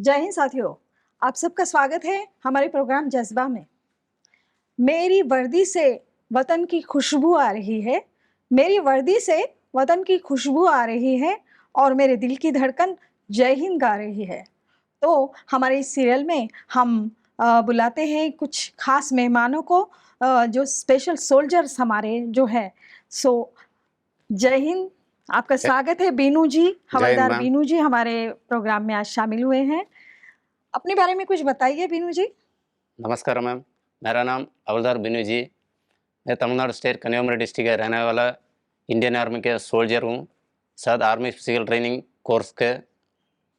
जय हिंद साथियों, आप सबका स्वागत है हमारे प्रोग्राम जज्बा में। मेरी वर्दी से वतन की खुशबू आ रही है, मेरी वर्दी से वतन की खुशबू आ रही है और मेरे दिल की धड़कन जय हिंद गा रही है। तो हमारे इस सीरियल में हम बुलाते हैं कुछ खास मेहमानों को, जो स्पेशल सोल्जर्स हमारे जो है। सो जय हिंद, आपका जय स्वागत है। बीनू जी, जय हिंद हवलदार मैम। बीनू जी हमारे प्रोग्राम में आज शामिल हुए हैं। अपने बारे में कुछ बताइए बीनू जी। नमस्कार मैम। मेरा नाम हवलदार बिनू जी। मैं तमिलनाडु स्टेट कन्याकुमारी डिस्ट्रिक्ट का रहने वाला इंडियन आर्मी के सोल्जर हूँ। साथ आर्मी फिजिकल ट्रेनिंग कोर्स के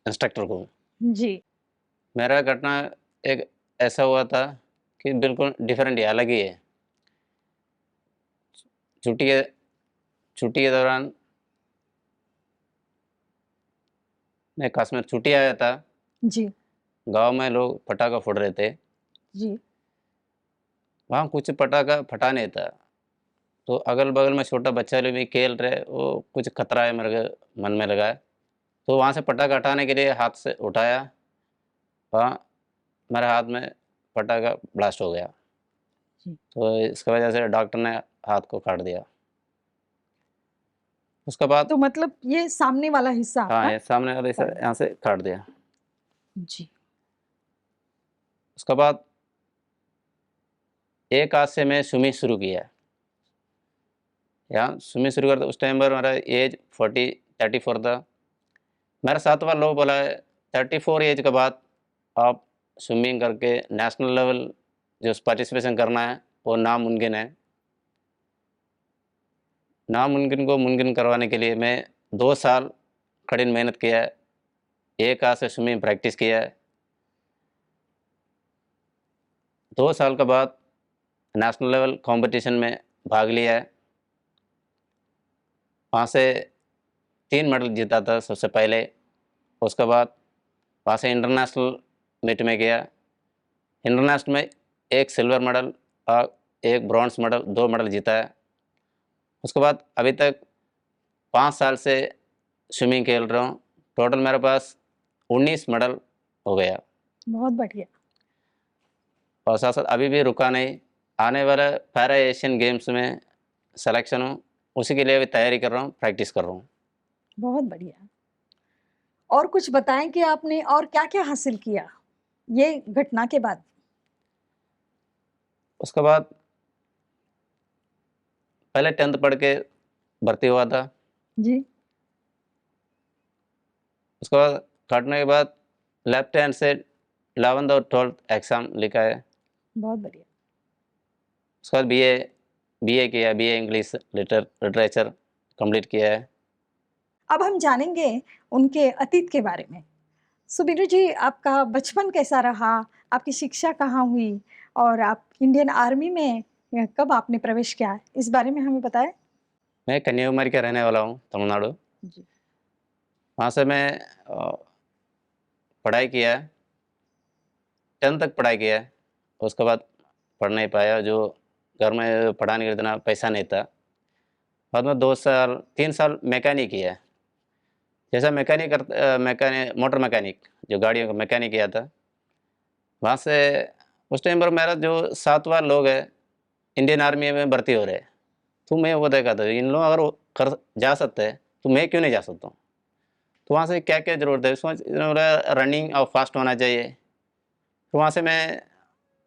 इंस्ट्रक्टर हूँ। जी। मेरा घटना एक ऐसा हुआ था कि बिल्कुल डिफरेंट है, अलग ही है। छुट्टी के छुट्टी के दौरान मैं कश्मीर छुट्टी आया था। जी। गांव में लोग पटाखा फोड़ रहे थे। जी। वहाँ कुछ पटाखा फटा नहीं था, तो अगल बगल में छोटा बच्चा लोग भी खेल रहे, वो कुछ खतरा है मेरे को मन में लगा। तो वहाँ से पटाखा हटाने के लिए हाथ से उठाया, वहाँ मेरे हाथ में पटाखा ब्लास्ट हो गया। जी। तो इसकी वजह से डॉक्टर ने हाथ को काट दिया। उसके बाद तो मतलब ये सामने वाला हिस्सा हाँ, आपका ये सामने वाले से काट यहाँ से काट दिया। दिया। जी। उसके बाद एक हाथ से मैं स्विमिंग शुरू किया। यहाँ स्विमिंग शुरू करता उस टाइम पर मेरा एज 34 था। मेरा साथ वाला लोग बोला है 34 एज के बाद आप स्विमिंग करके नेशनल लेवल जो पार्टिसिपेशन करना है वो नामुमकिन है। नामुमकिन को मुमकिन करवाने के लिए मैं 2 साल कठिन मेहनत किया है। एक हाथ से स्विमिंग प्रैक्टिस किया है। 2 साल के बाद नेशनल लेवल कंपटीशन में भाग लिया है। वहाँ से 3 मेडल जीता था सबसे पहले। उसके बाद वहाँ से इंटरनेशनल मीट में गया। इंटरनेशनल में एक सिल्वर मेडल और एक ब्रॉन्ज मेडल, 2 मेडल जीता है। उसके बाद अभी तक 5 साल से स्विमिंग खेल रहा हूँ। टोटल मेरे पास 19 मेडल हो गया। बहुत बढ़िया। और साथ साथ अभी भी रुका नहीं। आने वाला पैरा एशियन गेम्स में सिलेक्शन हूँ, उसी के लिए अभी तैयारी कर रहा हूँ, प्रैक्टिस कर रहा हूँ। बहुत बढ़िया। और कुछ बताएं कि आपने और क्या-क्या हासिल किया ये घटना के बाद? उसके बाद पहले 10th पढ़ के भर्ती हुआ था। जी। उसके बाद काटने के बाद लेफ्ट हैंड से 11th और 12th एग्ज़ाम लिखा है। बहुत बढ़िया। उसके बाद बीए किया, बीए इंग्लिश लिटरेचर कंप्लीट किया है। अब हम जानेंगे उनके अतीत के बारे में। सो बीनू जी, आपका बचपन कैसा रहा? आपकी शिक्षा कहाँ हुई? और आप इंडियन आर्मी में कब आपने प्रवेश किया? इस बारे में हमें बताएं। मैं कन्याकुमारी का रहने वाला हूँ, तमिलनाडु। जी। वहाँ से मैं पढ़ाई किया है, 10th तक पढ़ाई किया है। उसके बाद पढ़ नहीं पाया, जो घर में पढ़ाने के लिए इतना पैसा नहीं था। बाद में 2 साल 3 साल मैकेनिक किया है। जैसा मैकेनिक मोटर मैकेनिक, जो गाड़ियों का मैकेनिक किया था। वहाँ से उस टाइम पर मेरा जो सातवां लोग है इंडियन आर्मी में भर्ती हो रहे हैं, तो मैं वो देखा था इन लोग अगर वो कर जा सकते हैं तो मैं क्यों नहीं जा सकता हूँ। तो वहाँ से क्या क्या ज़रूरत है उसमें, रनिंग और फास्ट होना चाहिए। तो वहाँ से मैं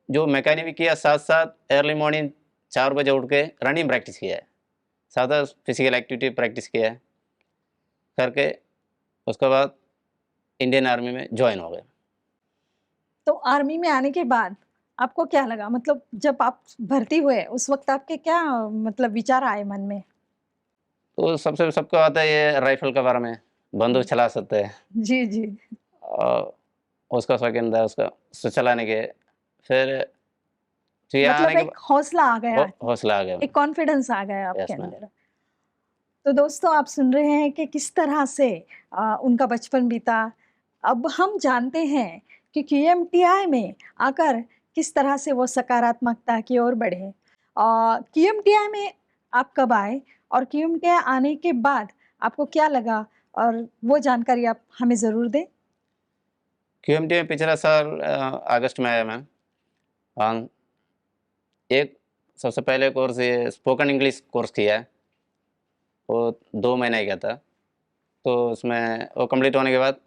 जो मैकेनिक भी किया, साथ साथ अर्ली मॉर्निंग 4 बजे उठ के रनिंग प्रैक्टिस किया है, साथ साथ फिजिकल एक्टिविटी प्रैक्टिस किया है करके। उसके बाद इंडियन आर्मी में ज्वाइन हो गए। तो आर्मी में आने के बाद आपको क्या लगा? मतलब जब आप भर्ती हुए उस वक़्त आपके क्या मतलब विचार आए मन में? तो सबसे सबको आता है ये राइफल के बारे में, बंदूक चला सकते हैं जी, जी। और उसका शौकीन था उसका उससे चलाने के। फिर तो यहाँ आने मतलब के एक हौसला आ गया, हौसला आ गया। एक कॉन्फिडेंस आ गया आपके यस मैम। अंदर। तो दोस्तों, आप सुन रहे हैं कि किस तरह से उनका बचपन बीता। अब हम जानते हैं कि क्यूएमटीआई में आकर किस तरह से वो सकारात्मकता की ओर बढ़े। क्यूएमटीआई में आप कब आए और क्यूएमटीआई आने के बाद आपको क्या लगा? और वो जानकारी आप हमें ज़रूर दें। क्यूएमटी में पिछला साल अगस्त में आया मैम। हाँ, एक सबसे पहले कोर्स ये स्पोकन इंग्लिश कोर्स किया है, वो 2 महीने का था। तो उसमें वो कंप्लीट होने के बाद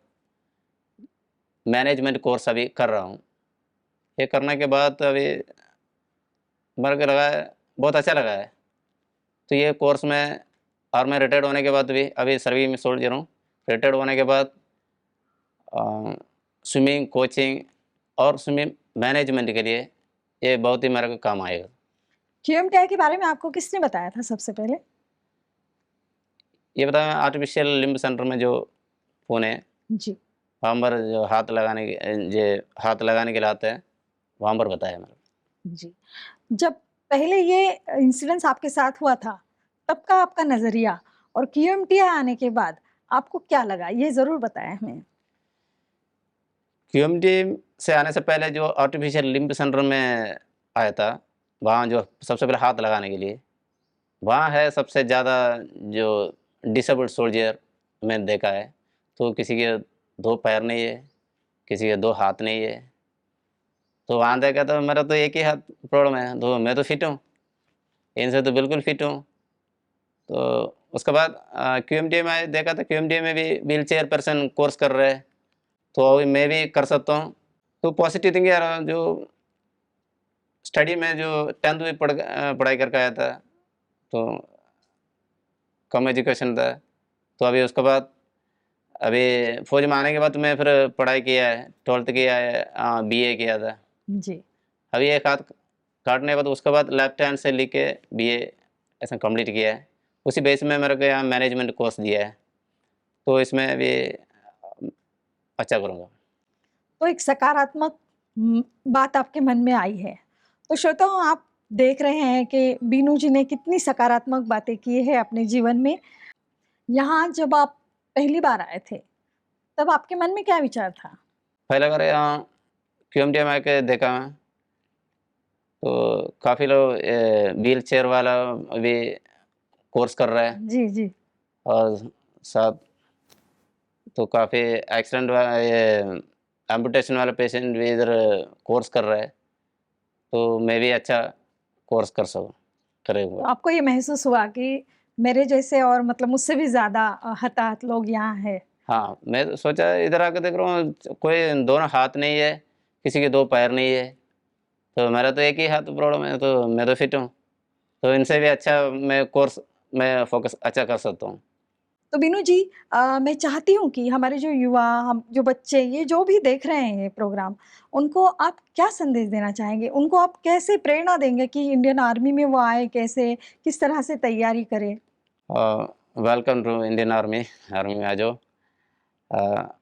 मैनेजमेंट कोर्स अभी कर रहा हूँ। ये करने के बाद अभी मेरे को लगा है बहुत अच्छा लगा है। तो ये कोर्स में, और मैं रिटायर्ड होने के बाद भी अभी सर्विस में सोल्जर हूँ। रिटायर्ड होने के बाद स्विमिंग कोचिंग और स्विमिंग मैनेजमेंट के लिए ये बहुत ही मेरे को काम आएगा। क्यूएमटीआई के बारे में आपको किसने बताया था सबसे पहले? ये बताया आर्टिफिशियल लिम्ब सेंटर में जो पुणे जी। वहाँ पर जो हाथ लगाने के लिए आते हैं, वहाँ पर बताया मैंने। जी। जब पहले ये इंसिडेंस आपके साथ हुआ था, तब का आपका नज़रिया और क्यूएमटीआई आने के बाद आपको क्या लगा? ये ज़रूर बताएँ हमें। क्यूएमटी से आने से पहले जो आर्टिफिशियल लिम्ब सेंटर में आया था, वहाँ जो सबसे पहले हाथ लगाने के लिए, वहाँ है सबसे ज़्यादा जो डिसेबल्ड सोल्जर मैंने देखा है। तो किसी के 2 पैर नहीं है, किसी के 2 हाथ नहीं है। तो वहाँ देखा तो मेरा तो एक ही हाथ प्रॉब्लम है, तो मैं तो फिट हूँ, इनसे तो बिल्कुल फिट हूँ। तो उसके बाद क्यूएमटी में देखा तो क्यूएमटी में भी व्हील चेयर पर्सन कोर्स कर रहे हैं, तो अभी मैं भी कर सकता हूँ। तो पॉजिटिव थिंकिंग यार, जो स्टडी में जो 10th में पढ़ाई करके आया था, तो कम एजुकेशन था। तो अभी उसके बाद अभी फौज में आने के बाद मैं फिर पढ़ाई किया है, 12th किया है, बीए किया था। जी। अभी एक हाथ काटने के बाद उसके बाद लेफ्ट हैंड से लिख के बीए ऐसा कंप्लीट किया है। उसी बेस में मेरे को यहाँ मैनेजमेंट कोर्स दिया है, तो इसमें अभी अच्छा करूँगा। तो एक सकारात्मक बात आपके मन में आई है। तो श्रोताओं, आप देख रहे हैं कि बीनू जी ने कितनी सकारात्मक बातें की है अपने जीवन में। यहाँ जब आप पहली बार आए थे, तब आपके मन में क्या विचार था? पहले बार यहाँ क्यूएमटी में आके देखा मैं, तो काफ़ी लोग व्हील चेयर वाला अभी कोर्स कर रहा है, जी, जी। और साथ तो काफ़ी एक्सीडेंट ये एम्पुटेशन वाला पेशेंट भी इधर कोर्स कर रहा है, तो मैं भी अच्छा कोर्स तो करूँगा। आपको ये महसूस हुआ कि मेरे जैसे और मतलब मुझसे भी ज़्यादा हताहत लोग यहाँ हैं। हाँ, मैं तो सोचा इधर आके देख रहा हूँ, कोई दोनों हाथ नहीं है, किसी के 2 पैर नहीं है, तो मेरा तो एक ही हाथ प्रॉब्लम है, तो मैं तो फिट हूँ। तो इनसे भी अच्छा मैं फ़ोकस अच्छा कर सकता हूँ। तो बीनू जी, मैं चाहती हूँ कि हमारे जो युवा, हम जो बच्चे, ये जो भी देख रहे हैं ये प्रोग्राम, उनको आप क्या संदेश देना चाहेंगे? उनको आप कैसे प्रेरणा देंगे कि इंडियन आर्मी में वो आए, कैसे, किस तरह से तैयारी करें? Welcome to Indian army, army में आ जाओ। अ,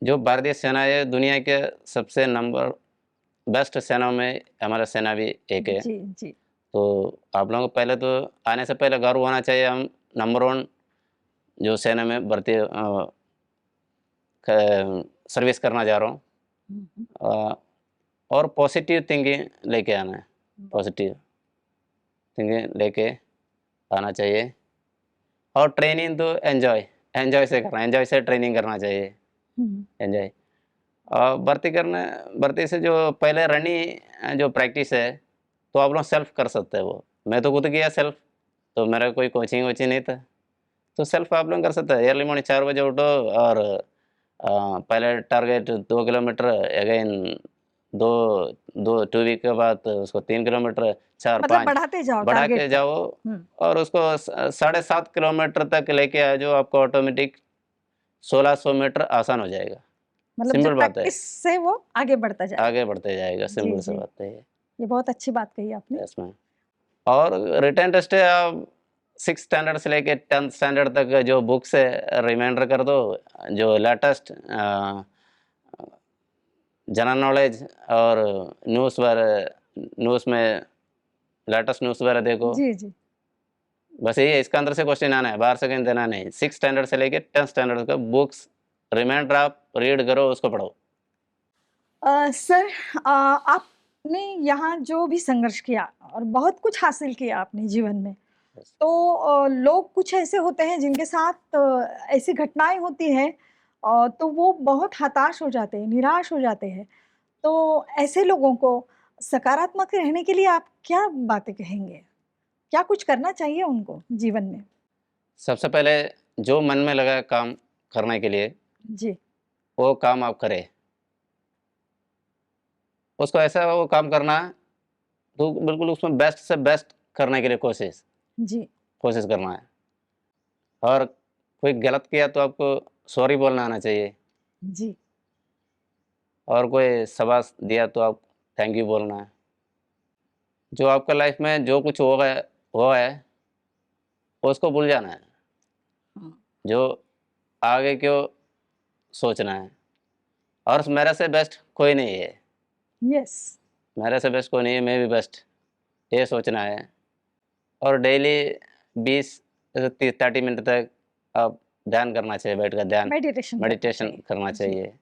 जो भारतीय सेना है दुनिया के सबसे नंबर बेस्ट सेनाओं में हमारा सेना भी एक है। जी, जी। तो आप लोगों को पहले तो आने से पहले गर्व होना चाहिए, हम नंबर 1 जो सेना में भर्ती सर्विस करना जा रहा हूँ। हुँ, हुँ। अ, और पॉजिटिव थिंकिंग लेके आना है, पॉजिटिव थिंकिंग लेके आना चाहिए। और ट्रेनिंग तो एंजॉय से करना है, एंजॉय से ट्रेनिंग करना चाहिए, हुँ, एंजॉय। भर्ती से जो पहले जो प्रैक्टिस है, तो आप लोग सेल्फ कर सकते हैं वो। मैं तो खुद किया सेल्फ, तो मेरा कोई कोचिंग वोचिंग नहीं था। तो सेल्फ आप लोग कर सकते हैं। अर्ली मॉर्निंग 4 बजे उठो, और पहले टारगेट 2 किलोमीटर, अगेन 2 2 2 वीक के बाद उसको 3 किलोमीटर, 4 मतलब 5 बढ़ाते जाओ बढ़ा टारगेट के को। जाओ, हुँ, और उसको 7.5 किलोमीटर तक लेके आ जाओ, आपको ऑटोमेटिक 1600 मीटर आसान हो जाएगा। मतलब जब सिंपल बात है, प्रैक्टिस से वो आगे बढ़ता जाएगा। आगे बढ़ते जाएगा, जी, सिंपल सी जी। बात है ये। ये बहुत अच्छी बात कही आपने। इसमें और रिटन टेस्ट है, आप 6 स्टैंडर्ड से लेके 10th स्टैंडर्ड तक जो बुक्स है रिमाइंडर कर दो, जो लेटेस्ट जनरल नॉलेज और न्यूज़ में लेटेस्ट न्यूज़ वगैरह देखो। जी, जी। बस यही है, इसका अंदर से क्वेश्चन आना है, बाहर से कहीं देना नहीं। 6 स्टैंडर्ड से लेके 10th स्टैंडर्ड तक बुक्स रिमाइंडर आप रीड करो, उसको पढ़ो। सर, आपने यहाँ जो भी संघर्ष किया और बहुत कुछ हासिल किया आपने जीवन में, तो लोग कुछ ऐसे होते हैं जिनके साथ ऐसी घटनाएँ होती हैं, तो वो बहुत हताश हो जाते हैं, निराश हो जाते हैं। तो ऐसे लोगों को सकारात्मक रहने के लिए आप क्या बातें कहेंगे? क्या कुछ करना चाहिए उनको जीवन में? सबसे पहले जो मन में लगा है काम करने के लिए, जी, वो काम आप करें। उसको ऐसा वो काम करना है, तो बिल्कुल उसमें बेस्ट से बेस्ट करने के लिए जी, कोशिश करना है। और कोई गलत किया तो आपको सॉरी बोलना आना चाहिए, जी, और कोई शाबाश दिया तो आप थैंक यू बोलना है। जो आपका लाइफ में जो कुछ हुआ है, उसको भूल जाना है। हाँ, जो आगे क्यों सोचना है, और मेरे से बेस्ट कोई नहीं है। यस, मेरे से बेस्ट कोई नहीं है, मैं भी बेस्ट, ये सोचना है। और डेली 20 से 30 मिनट तक आप ध्यान करना चाहिए, बैठकर ध्यान मेडिटेशन करना मेडिटेशन चाहिए। करना जी, चाहिए।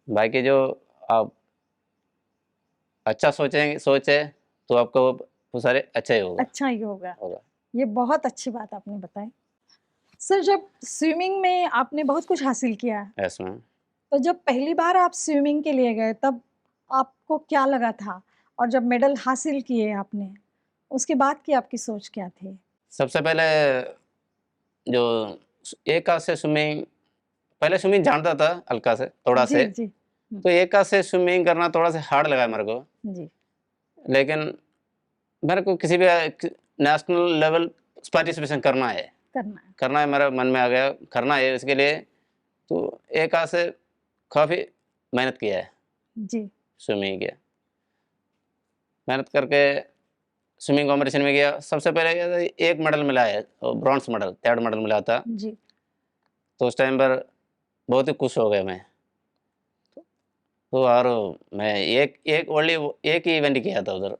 बाकी जो आप अच्छा सोचे तो आपको वो सारे अच्छा ही होगा अच्छा ही होगा। होगा। ये बहुत अच्छी बात आपने बताई। सर, जब स्विमिंग में आपने बहुत कुछ हासिल किया, यस मैम। तो जब पहली बार आप स्विमिंग के लिए गए तब आपको क्या लगा था? और जब मेडल हासिल किए आपने, उसके बाद की आपकी सोच क्या थी? सबसे पहले जो एक हाथ से स्विमिंग, पहले स्विमिंग जानता था हल्का से थोड़ा जी, से, जी। हुँ, तो एक हाथ से स्विमिंग करना थोड़ा सा हार्ड लगा मेरे को। जी, लेकिन मेरे को किसी भी नेशनल लेवल पार्टिसिपेशन करना है। करना है, मेरे मन में आ गया करना है इसके लिए। तो एक हाथ से काफ़ी मेहनत किया है, जी, स्विमिंग किया, मेहनत करके स्विमिंग कॉम्पिटिशन में गया। सबसे पहले क्या था, एक मेडल मिला है, ब्रॉन्ज मेडल, थर्ड मेडल मिला था। जी, तो उस टाइम पर बहुत ही खुश हो गया मैं। तो और मैं एक एक ओनली एक ही इवेंट किया था उधर।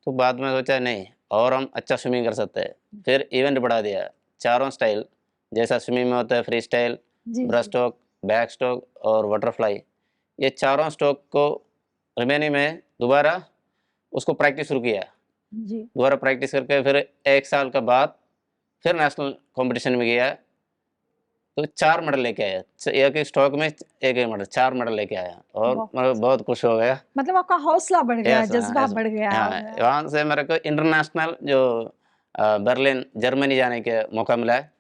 तो बाद में सोचा नहीं, और हम अच्छा स्विमिंग कर सकते हैं। फिर इवेंट बढ़ा दिया, चारों स्टाइल जैसा स्विमिंग में होता है, फ्री स्टाइल, जी, ब्रेस्ट जी, स्ट्रोक, बैक स्ट्रोक और बटरफ्लाई, ये चारों स्ट्रोक को रिमेनिंग में दोबारा उसको प्रैक्टिस शुरू किया। जी। दोबारा प्रैक्टिस करके फिर 1 साल के बाद फिर नेशनल कॉम्पिटिशन में गया। तो 4 मेडल लेके आया। एक एक स्ट्रोक में एक-एक मेडल, 4 मेडल लेके आया, और बहुत मैं बहुत खुश हो गया। मतलब आपका हौसला बढ़ गया, यस, जज़्बा यस। बढ़ गया हाँ, और वहाँ से मेरे को इंटरनेशनल जो बर्लिन जर्मनी जाने का मौका मिला है।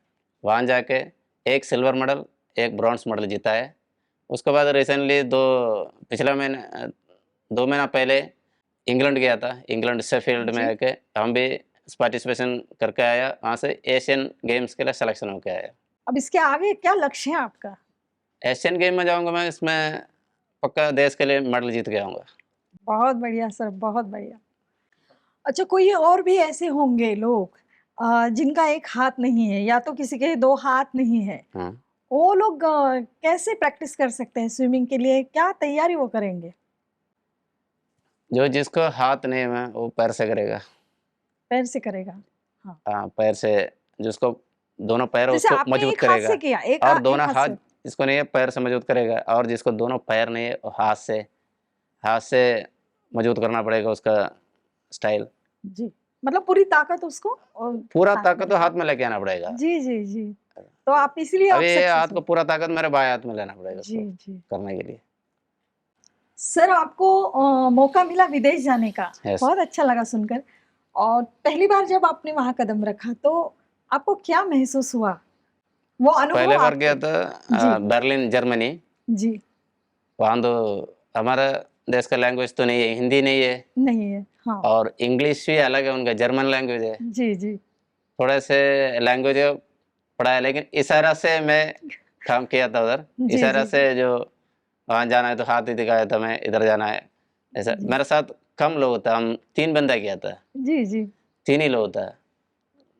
वहाँ जाके 1 सिल्वर मेडल, 1 ब्रॉन्ज़ मेडल जीता है। उसके बाद रिसेंटली 2 महीना पहले इंग्लैंड गया था। इंग्लैंड शेफील्ड में जी। आके हम भी पार्टिसिपेशन करके आया। वहाँ से एशियन गेम्स के लिए सिलेक्शन होके आया। अब इसके आगे क्या लक्ष्य है आपका? एशियन गेम में जाऊँगा मैं, इसमें पक्का देश के लिए मेडल जीत के आऊँगा। बहुत बढ़िया सर, बहुत बढ़िया। अच्छा, कोई और भी ऐसे होंगे लोग जिनका एक हाथ नहीं है या तो किसी के 2 हाथ नहीं है। हाँ, वो लोग कैसे प्रैक्टिस कर सकते हैं स्विमिंग के लिए? क्या तैयारी वो करेंगे? जो जिसको हाथ नहीं है वो पैर से करेगा। पैर से करेगा। हाँ, हाँ, पैर से, जिसको दोनों पैर जैसे उसको आपने मजबूत एक हाथ से करेगा। किया, और एक दोनों हाथ हाथ से। जिसको नहीं है पैर से मजबूत करेगा, और जिसको दोनों पैर नहीं है वो हाथ से मजबूत करना पड़ेगा उसका स्टाइल। जी, मतलब पूरी ताकत उसको पूरा हाथ में ताकत तो रखनी हाथ है। में लेके आना पड़ेगा। जी, जी, जी। तो आप इसीलिए अभी आप ये हाथ सक्सेस को हुए। पूरा ताकत मेरे बाएँ हाथ में लेना पड़ेगा जी, उसको जी। करने के लिए। सर, आपको मौका मिला विदेश जाने का, यस। बहुत अच्छा लगा सुनकर। और पहली बार जब आपने वहाँ कदम रखा तो आपको क्या महसूस हुआ? वो अनुभव पहले बार गया आपके। था जी, बर्लिन जर्मनी। जी, वहाँ तो हमारा देश का लैंग्वेज तो नहीं है, हिंदी नहीं है, नहीं है। हाँ, और इंग्लिश भी अलग है, उनका जर्मन लैंग्वेज है। जी, जी। थोड़े से लैंग्वेज पढ़ा है, लेकिन इशारा से मैं काम किया था उधर। जी, इशारा जी, से जो वहाँ जाना है तो हाथ ही दिखाया था, मैं इधर जाना है, ऐसा। जी, मेरे साथ कम लोग था, हम 3 बंदा किया था, जी, जी, 3 ही लोग था।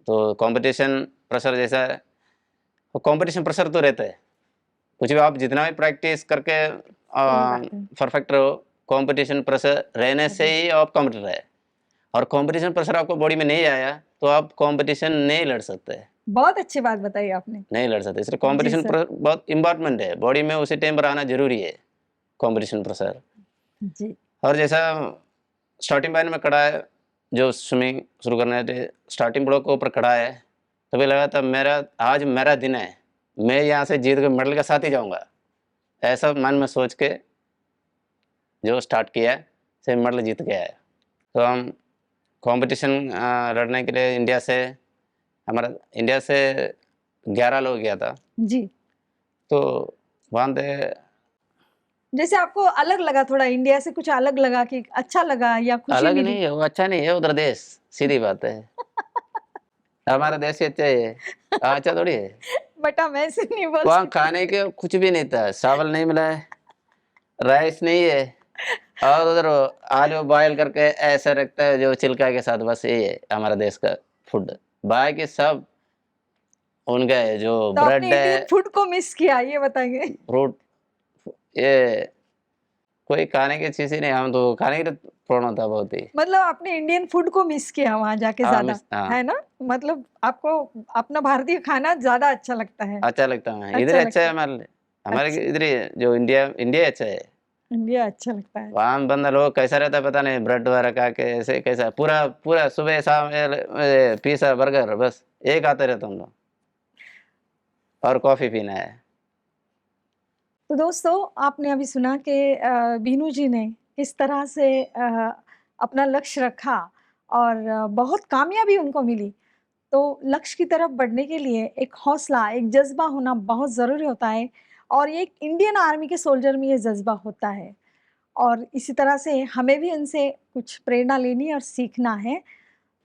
तो कंपटीशन प्रेशर जैसा है, वो कंपटीशन प्रेशर तो रहता है। कुछ भी आप जितना भी प्रैक्टिस करके सही बात है। परफेक्ट रहो, कंपटीशन प्रेशर रहने से अरे, ही आप कॉम्पिटिटर है। और कंपटीशन प्रेशर आपको बॉडी में नहीं आया तो आप कंपटीशन नहीं लड़ सकते। बहुत अच्छी बात बताई आपने। नहीं लड़ सकते, इसलिए जी कंपटीशन सर, बहुत इम्पोर्टेंट है, बॉडी में उसी टाइम पर आना जरूरी है, कंपटीशन प्रेशर। जी, और जैसा स्टार्टिंग लाइन में खड़ा है, जो स्विमिंग शुरू करने थे, स्टार्टिंग ब्लॉक के ऊपर खड़ा है, तभी लगा था मेरा आज मेरा दिन है, मैं यहाँ से जीत के मेडल के साथ ही जाऊंगा, ऐसा मन में सोच के जो स्टार्ट किया से मेडल जीत के आया। तो हम कंपटीशन लड़ने के लिए हमारा इंडिया से 11 लोग गया था। जी, तो वहाँ पे जैसे आपको अलग लगा, थोड़ा इंडिया से कुछ अलग लगा कि अच्छा लगा या खुशी अलग मिली? नहीं है, वो अच्छा नहीं है उधर देश, सीधी बात है। हमारा देश ही अच्छा है, अच्छा थोड़ी है। बेटा मैं ऐसे नहीं बोल वहाँ सकती। खाने के कुछ भी नहीं था, चावल नहीं मिला है, राइस नहीं है, और उधर आलू बॉयल करके ऐसा रखता है जो छिलका के साथ, बस यही है हमारा देश का फूड। बाकी सब उनका है, जो तो आपने ब्रेड इंडियन है, फूड को मिस किया, ये बताइए। फ्रूट, ये कोई खाने की चीज ही नहीं, हम तो खाने के लिए प्रोनो था बहुत ही। मतलब आपने इंडियन फूड को मिस किया वहां जाके हाँ ज्यादा, मिस, हाँ है ना? मतलब आपको अपना भारतीय खाना ज्यादा अच्छा लगता है। अच्छा लगता है, इधर अच्छा ही अच्छा लगता है है। हमारे लिए, हमारे अच्छा, इधर ही जो इंडिया इंडिया ही अच्छा है। इंडिया अच्छा लगता है। वहाँ बंदा लोग कैसा रहता है पता नहीं, ब्रेड वगैरह खा के ऐसे कैसा, पूरा पूरा सुबह शाम पिज्जा बर्गर बस एक आते रहता हम लोग, और कॉफी पीना है। तो दोस्तों, आपने अभी सुना कि बीनू जी ने किस तरह से अपना लक्ष्य रखा और बहुत कामयाबी उनको मिली। तो लक्ष्य की तरफ बढ़ने के लिए एक हौसला, एक जज्बा होना बहुत ज़रूरी होता है, और ये एक इंडियन आर्मी के सोल्जर में ये जज्बा होता है। और इसी तरह से हमें भी उनसे कुछ प्रेरणा लेनी और सीखना है।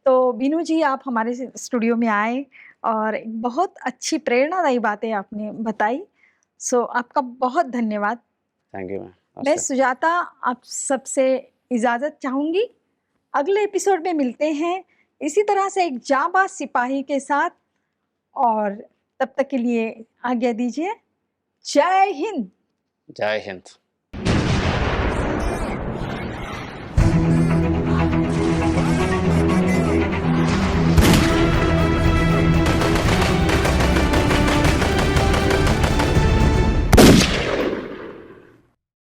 तो बीनू जी, आप हमारे स्टूडियो में आए और एक बहुत अच्छी प्रेरणादायी बातें आपने बताई। सो आपका बहुत धन्यवाद। थैंक यू मैम, मैं नमस्कार। सुजाता आप सबसे इजाज़त चाहूँगी। अगले एपिसोड में मिलते हैं इसी तरह से एक जांबाज सिपाही के साथ, और तब तक के लिए आज्ञा दीजिए। जय हिंद। जय हिंद।